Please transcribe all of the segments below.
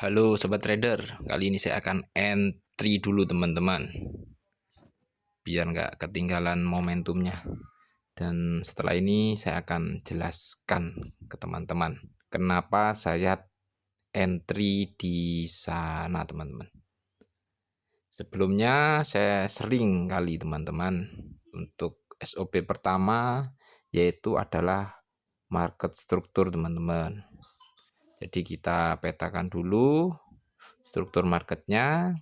Halo sobat trader, kali ini saya akan entry dulu teman-teman, biar nggak ketinggalan momentumnya. Dan setelah ini saya akan jelaskan ke teman-teman kenapa saya entry di sana teman-teman. Sebelumnya saya sering kali teman-teman untuk SOP pertama yaitu adalah market struktur teman-teman. Jadi kita petakan dulu struktur marketnya.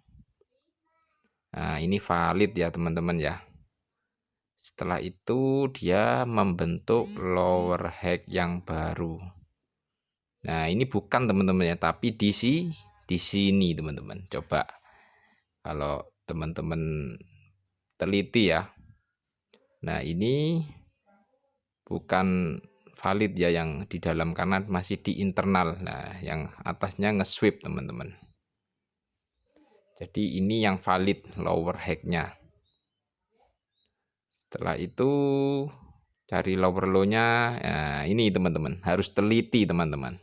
Nah, ini valid ya teman-teman ya. Setelah itu dia membentuk lower high yang baru. Nah, ini bukan teman-teman ya, tapi di sini teman-teman. Coba kalau teman-teman teliti ya. Nah, ini bukan valid ya yang di dalam karena masih di internal. Nah, yang atasnya nge-sweep teman-teman. Jadi ini yang valid lower high-nya. Setelah itu cari lower low-nya. Nah, ini teman-teman harus teliti teman-teman.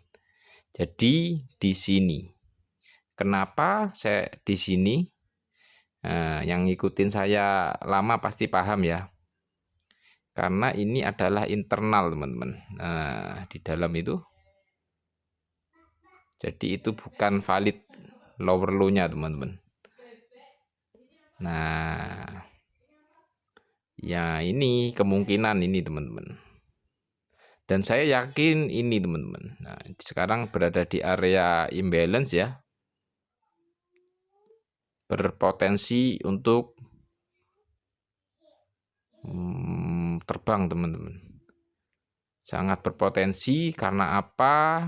Jadi di sini. Kenapa saya di sini? Nah, yang ngikutin saya lama pasti paham ya. Karena ini adalah internal teman-teman. Nah, di dalam itu. Jadi itu bukan valid lower low-nya teman-teman. Nah, ya ini kemungkinan ini teman-teman. Dan saya yakin ini teman-teman. Nah, sekarang berada di area imbalance ya. Berpotensi untuk terbang teman-teman. Sangat berpotensi karena apa?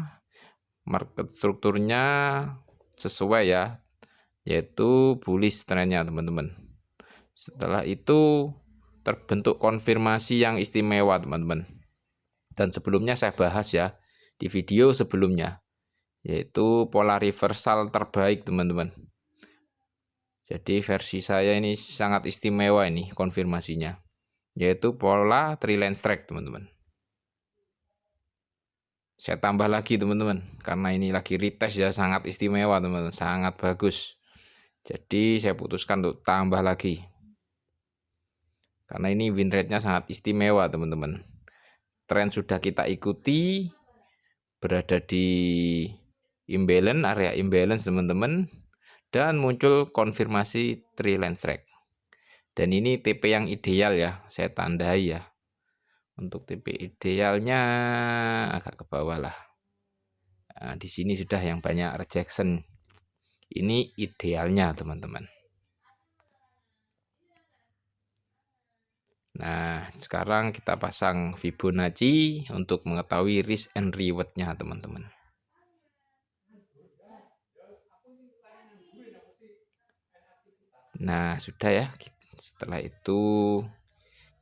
Market strukturnya sesuai ya. Yaitu bullish trennya teman-teman. Setelah itu terbentuk konfirmasi yang istimewa teman-teman. Dan sebelumnya saya bahas ya di video sebelumnya, yaitu pola reversal terbaik teman-teman. Jadi versi saya ini sangat istimewa ini konfirmasinya, yaitu pola three line strike teman-teman. Saya tambah lagi teman-teman, karena ini lagi retest ya, sangat istimewa teman-teman, sangat bagus. Jadi saya putuskan untuk tambah lagi. Karena ini win rate-nya sangat istimewa teman-teman. Tren sudah kita ikuti, berada di imbalance, area imbalance teman-teman, dan muncul konfirmasi three line strike. Dan ini TP yang ideal ya, saya tandai ya. Untuk TP idealnya agak ke bawah lah. Nah, di sini sudah yang banyak rejection. Ini idealnya teman-teman. Nah, sekarang kita pasang Fibonacci untuk mengetahui risk and reward-nya teman-teman. Nah, sudah ya. Setelah itu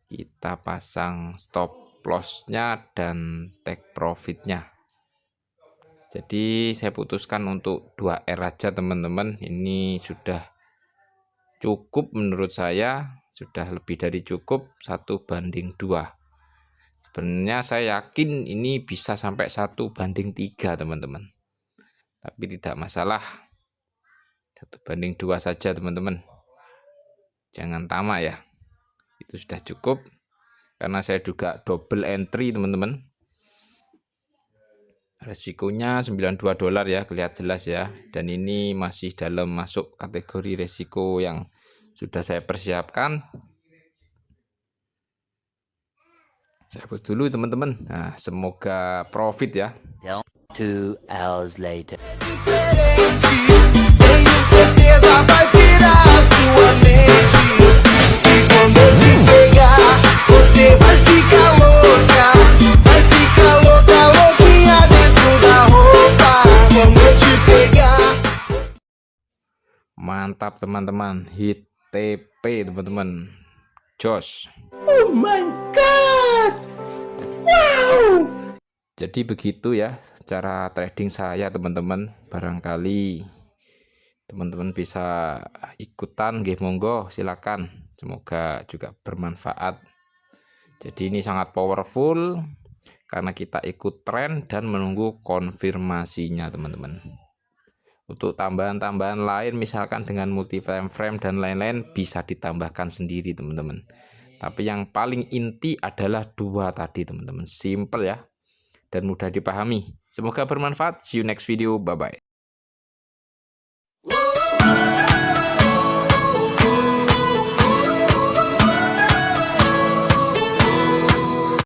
kita pasang stop loss-nya dan take profit-nya. Jadi saya putuskan untuk 2R aja teman-teman. Ini sudah cukup menurut saya. Sudah lebih dari cukup, 1:2. Sebenarnya saya yakin ini bisa sampai 1:3 teman-teman. Tapi tidak masalah. 1:2 saja teman-teman. Jangan tamak ya. Itu sudah cukup. Karena saya juga double entry teman-teman. Resikonya $92 ya, kelihatan jelas ya. Dan ini masih dalam masuk kategori resiko yang sudah saya persiapkan. Saya hapus dulu teman-teman. Nah, semoga profit ya. 2 hours later. Mantap teman-teman, hit TP teman-teman, jos. Oh my god, wow. Jadi begitu ya cara trading saya teman-teman. Barangkali teman-teman bisa ikutan, nggih monggo silakan. Semoga juga bermanfaat. Jadi ini sangat powerful karena kita ikut tren dan menunggu konfirmasinya teman-teman. Untuk tambahan-tambahan lain misalkan dengan multi frame dan lain-lain bisa ditambahkan sendiri teman-teman. Tapi yang paling inti adalah dua tadi teman-teman. Simple ya dan mudah dipahami. Semoga bermanfaat. See you next video. Bye bye.